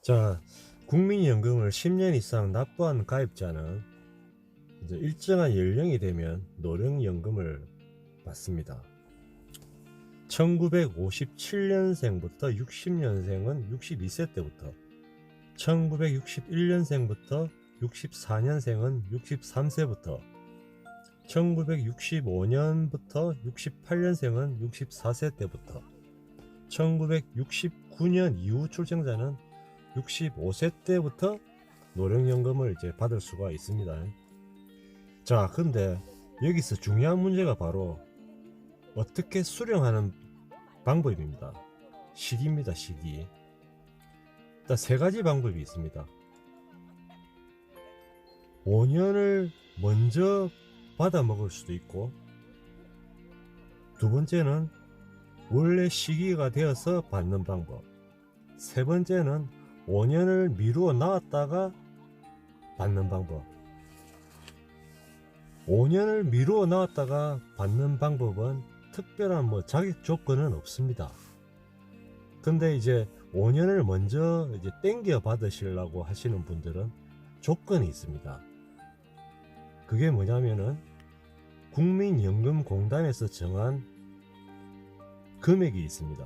자, 국민연금을 10년 이상 납부한 가입자는 이제 일정한 연령이 되면 노령연금을 받습니다. 1957년생부터 60년생은 62세 때부터, 1961년생부터 64년생은 63세부터, 1965년부터 68년생은 64세 때부터, 1969년 이후 출생자는 65세 때부터 노령연금을 이제 받을 수가 있습니다. 자, 근데 여기서 중요한 문제가 바로 어떻게 수령하는 방법입니다. 시기입니다. 시기. 일단 세 가지 방법이 있습니다. 5년을 먼저 받아 먹을 수도 있고, 두 번째는 원래 시기가 되어서 받는 방법, 세 번째는 5년을 미루어 놨다가 받는 방법. 5년을 미루어 놨다가 받는 방법은 특별한 자격 조건은 없습니다. 근데 이제 5년을 먼저 이제 땡겨 받으시려고 하시는 분들은 조건이 있습니다. 그게 뭐냐면은 국민연금공단에서 정한 금액이 있습니다.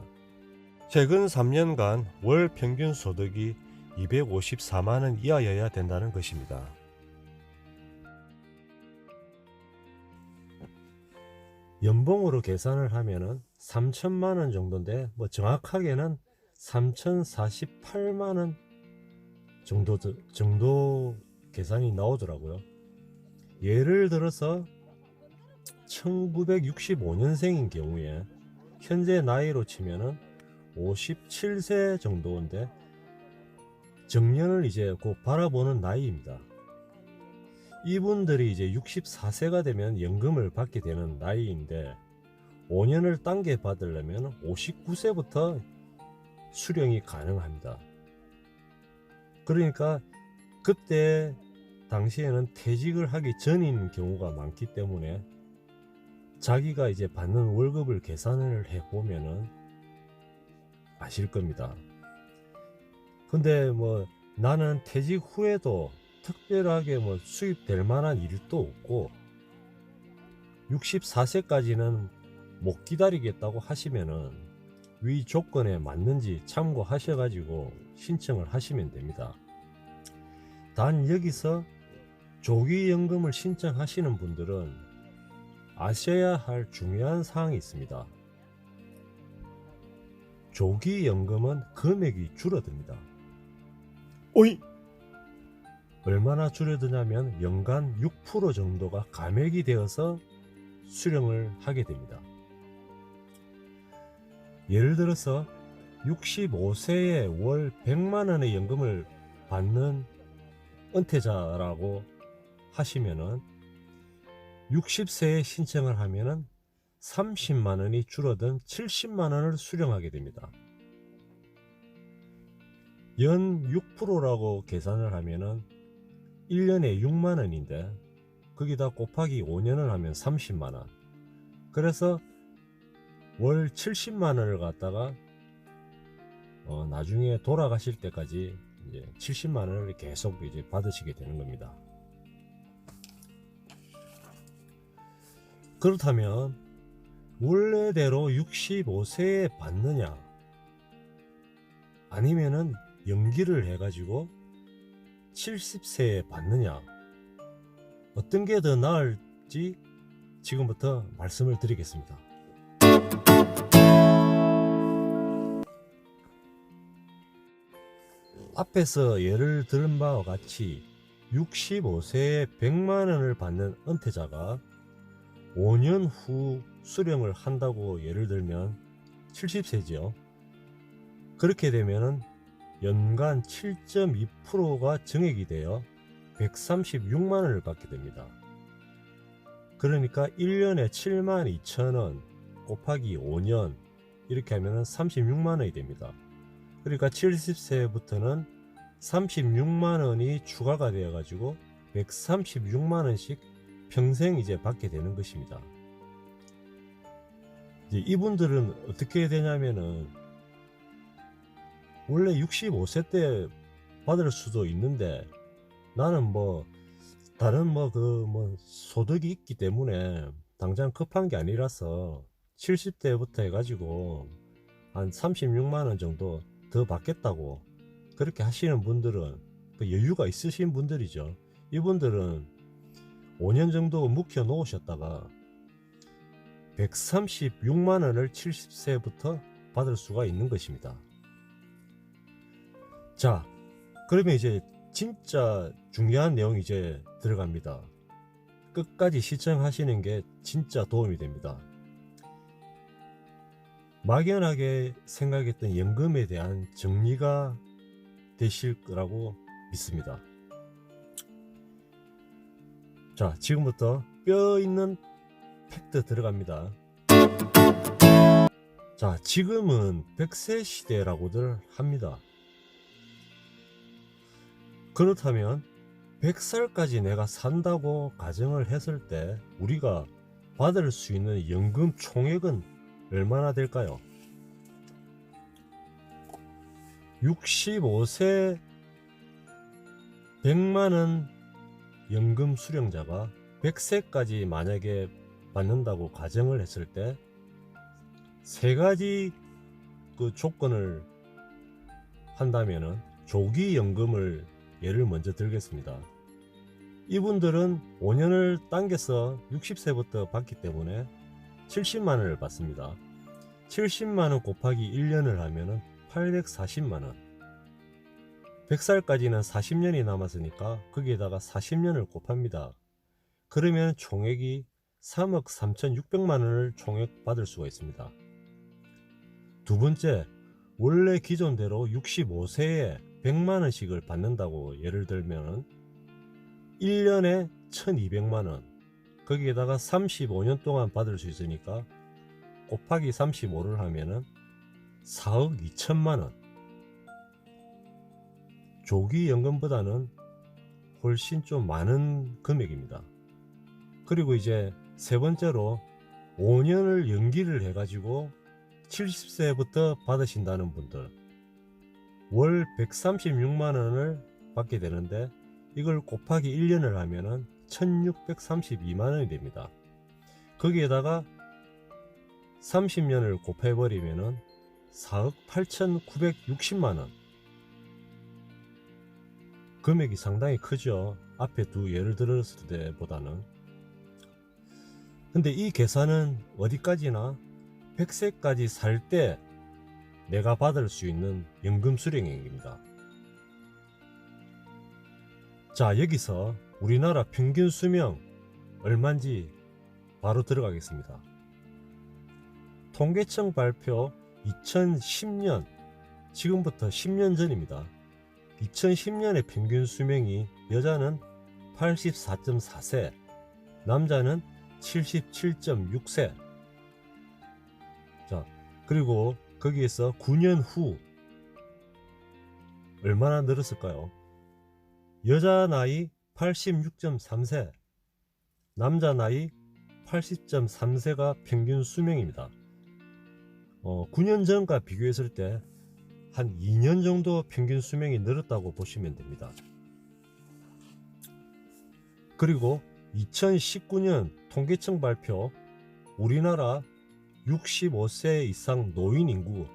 최근 3년간 월 평균 소득이 254만원 이하여야 된다는 것입니다. 연봉으로 계산을 하면은 3천만원 정도인데, 정확하게는 3048만원 정도 계산이 나오더라고요. 예를 들어서 1965년생인 경우에 현재 나이로 치면은 57세 정도인데, 정년을 이제 곧 바라보는 나이입니다. 이분들이 이제 64세가 되면 연금을 받게 되는 나이인데, 5년을 당겨 받으려면 59세부터 수령이 가능합니다. 그러니까 그때 당시에는 퇴직을 하기 전인 경우가 많기 때문에 자기가 이제 받는 월급을 계산을 해보면은 아실 겁니다. 근데 나는 퇴직 후에도 특별하게 수입될 만한 일도 없고 64세까지는 못 기다리겠다고 하시면은 위 조건에 맞는지 참고하셔가지고 신청을 하시면 됩니다. 단 여기서 조기연금을 신청하시는 분들은 아셔야 할 중요한 사항이 있습니다. 조기연금은 금액이 줄어듭니다. 오이! 얼마나 줄어드냐면 연간 6% 정도가 감액이 되어서 수령을 하게 됩니다. 예를 들어서 65세에 월 100만원의 연금을 받는 은퇴자라고 하시면은 60세에 신청을 하면은 30만원이 줄어든 70만원을 수령하게 됩니다. 연 6%라고 계산을 하면은 1년에 6만원인데 거기다 곱하기 5년을 하면 30만원. 그래서 월 70만원을 갖다가 나중에 돌아가실 때까지 이제 70만원을 계속 이제 받으시게 되는 겁니다. 그렇다면 원래대로 65세에 받느냐, 아니면은 연기를 해가지고 70세에 받느냐, 어떤 게 더 나을지 지금부터 말씀을 드리겠습니다. 앞에서 예를 들은 바와 같이 65세에 100만원을 받는 은퇴자가 5년 후 수령을 한다고 예를 들면 70세죠. 그렇게 되면은 연간 7.2%가 증액이 되어 136만원을 받게 됩니다. 그러니까 1년에 72,000원 곱하기 5년 이렇게 하면 36만원이 됩니다. 그러니까 70세부터는 36만원이 추가가 되어 가지고 136만원씩 평생 이제 받게 되는 것입니다. 이제 이분들은 어떻게 되냐면은 원래 65세 때 받을 수도 있는데 나는 뭐 다른 소득이 있기 때문에 당장 급한 게 아니라서 70대부터 해가지고 한 36만원 정도 더 받겠다고 그렇게 하시는 분들은 그 여유가 있으신 분들이죠. 이분들은 5년 정도 묵혀 놓으셨다가 136만원을 70세부터 받을 수가 있는 것입니다. 자, 그러면 이제 진짜 중요한 내용이 이제 들어갑니다. 끝까지 시청하시는 게 진짜 도움이 됩니다. 막연하게 생각했던 연금에 대한 정리가 되실 거라고 믿습니다. 자, 지금부터 뼈 있는 팩트 들어갑니다. 자, 지금은 100세 시대라고들 합니다. 그렇다면 100살까지 내가 산다고 가정을 했을 때 우리가 받을 수 있는 연금 총액은 얼마나 될까요? 65세 100만원 연금 수령자가 100세까지 만약에 받는다고 가정을 했을 때 세 가지 그 조건을 한다면은 조기 연금을 예를 먼저 들겠습니다. 이분들은 5년을 당겨서 60세부터 받기 때문에 70만원을 받습니다. 70만원 곱하기 1년을 하면은 840만원. 100살까지는 40년이 남았으니까 거기에다가 40년을 곱합니다. 그러면 총액이 3억 3,600만원을 총액 받을 수가 있습니다. 두 번째, 원래 기존대로 65세에 100만원씩을 받는다고 예를 들면 1년에 1200만원, 거기에다가 35년 동안 받을 수 있으니까 곱하기 35를 하면은 4억 2천만원. 조기연금보다는 훨씬 좀 많은 금액입니다. 그리고 이제 세 번째로 5년을 연기를 해가지고 70세부터 받으신다는 분들, 월 136만원을 받게 되는데 이걸 곱하기 1년을 하면은 1632만원이 됩니다. 거기에다가 30년을 곱해버리면은 4억 8,960만원. 금액이 상당히 크죠. 앞에 두 예를 들었을 때보다는. 근데 이 계산은 어디까지나 100세까지 살 때 내가 받을 수 있는 연금 수령액입니다. 자, 여기서 우리나라 평균 수명 얼마인지 바로 들어가겠습니다. 통계청 발표 2010년, 지금부터 10년 전입니다. 2010년의 평균 수명이 여자는 84.4세, 남자는 77.6세. 자, 그리고 거기에서 9년 후 얼마나 늘었을까요? 여자 나이 86.3세, 남자 나이 80.3세가 평균 수명입니다. 9년 전과 비교했을 때 한 2년 정도 평균 수명이 늘었다고 보시면 됩니다. 그리고 2019년 통계청 발표 우리나라 65세 이상 노인 인구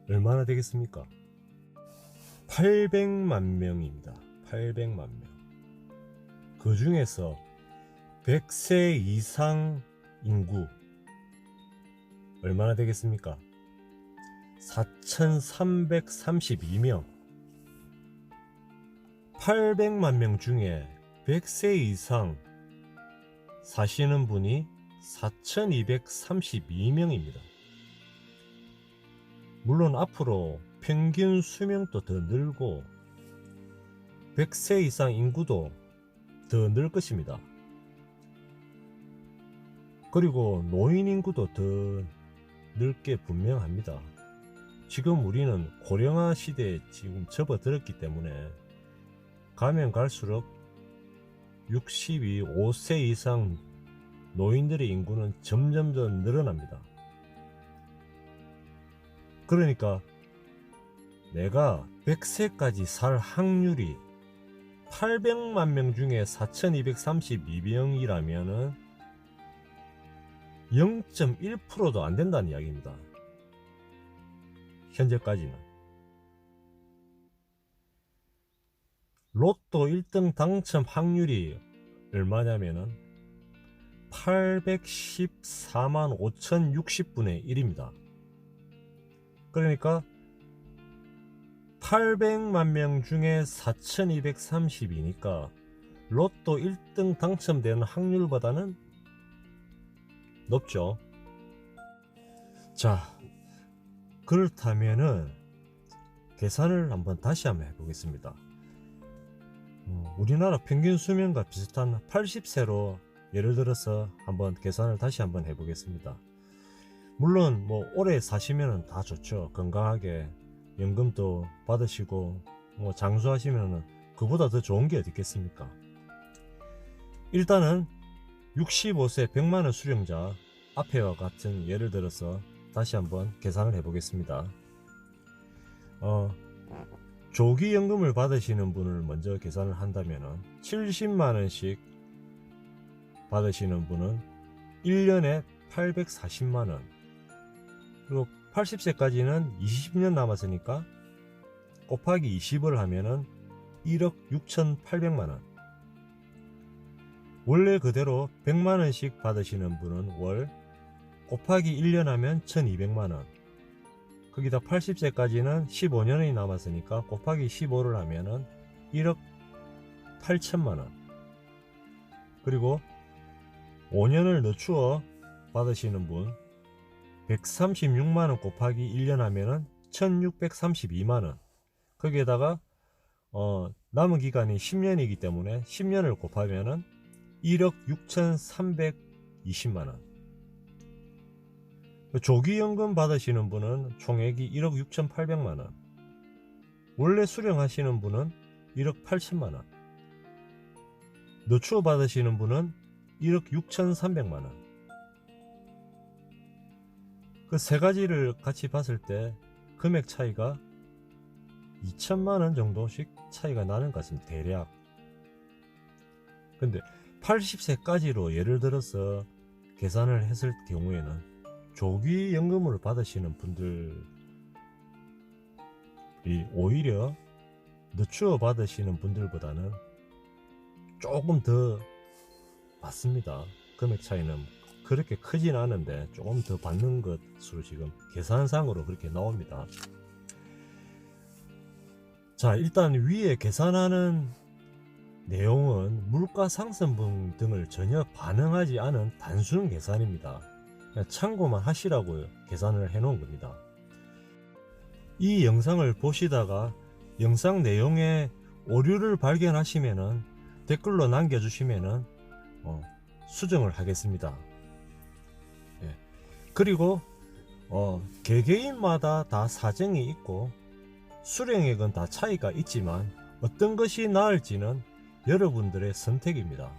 얼마나 되겠습니까? 800만 명입니다. 800만 명. 그 중에서 100세 이상 인구 얼마나 되겠습니까? 4,332명. 800만 명 중에 100세 이상 사시는 분이 4,232명입니다. 물론 앞으로 평균 수명도 더 늘고 100세 이상 인구도 더 늘 것입니다. 그리고 노인 인구도 더 늘 게 분명합니다. 지금 우리는 고령화 시대에 지금 접어들었기 때문에 가면 갈수록 65세 이상 노인들의 인구는 점점 더 늘어납니다. 그러니까 내가 100세까지 살 확률이 800만 명 중에 4232명이라면은 0.1%도 안 된다는 이야기입니다. 현재까지는. 로또 1등 당첨 확률이 얼마냐면은 814만 5060분의 1입니다. 그러니까 800만 명 중에 4230이니까 로또 1등 당첨되는 확률보다는 높죠. 자, 그렇다면은 계산을 다시 한번 해보겠습니다. 우리나라 평균 수명과 비슷한 80세로 예를 들어서 계산을 다시 한번 해보겠습니다. 물론 오래 사시면 다 좋죠. 건강하게 연금도 받으시고 장수하시면 그보다 더 좋은 게 어디 있겠습니까? 일단은 65세 100만원 수령자 앞에와 같은 예를 들어서 다시 한번 계산을 해보겠습니다. 조기연금을 받으시는 분을 먼저 계산을 한다면 70만원씩 받으시는 분은 1년에 840만원, 그리고 80세까지는 20년 남았으니까 곱하기 20을 하면은 1억 6,800만원. 원래 그대로 100만원씩 받으시는 분은 월 곱하기 1년 하면 1200만원. 거기다 80세까지는 15년이 남았으니까 곱하기 15를 하면은 1억 8천만원. 그리고 5년을 늦추어 받으시는 분 136만원 곱하기 1년 하면은 1632만원. 거기에다가 남은 기간이 10년이기 때문에 10년을 곱하면은 1억 6320만원. 조기연금 받으시는 분은 총액이 1억 6800만원. 원래 수령하시는 분은 1억 8천만원. 늦추어 받으시는 분은 1억 6300만원. 그 세 가지를 같이 봤을 때 금액 차이가 2천만원 정도씩 차이가 나는 것 같습니다. 대략. 근데 80세까지로 예를 들어서 계산을 했을 경우에는 조기연금을 받으시는 분들이 오히려 늦추어 받으시는 분들보다는 조금 더 받습니다. 금액 차이는 그렇게 크진 않은데 조금 더 받는 것으로 지금 계산상으로 그렇게 나옵니다. 자, 일단 위에 계산하는 내용은 물가 상승분 등을 전혀 반영하지 않은 단순 계산입니다. 그냥 참고만 하시라고 계산을 해 놓은 겁니다. 이 영상을 보시다가 영상 내용에 오류를 발견하시면은 댓글로 남겨주시면은 수정을 하겠습니다. 예. 그리고 개개인마다 다 사정이 있고 수령액은 다 차이가 있지만 어떤 것이 나을지는 여러분들의 선택입니다.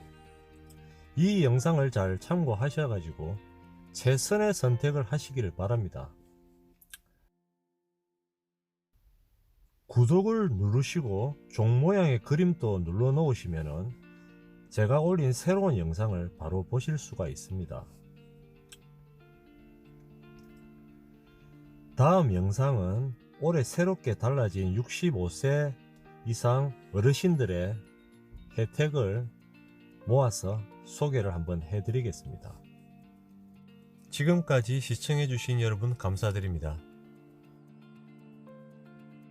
이 영상을 잘 참고하셔가지고 최선의 선택을 하시기를 바랍니다. 구독을 누르시고 종 모양의 그림도 눌러 놓으시면은 제가 올린 새로운 영상을 바로 보실 수가 있습니다. 다음 영상은 올해 새롭게 달라진 65세 이상 어르신들의 혜택을 모아서 소개를 한번 해드리겠습니다. 지금까지 시청해주신 여러분 감사드립니다.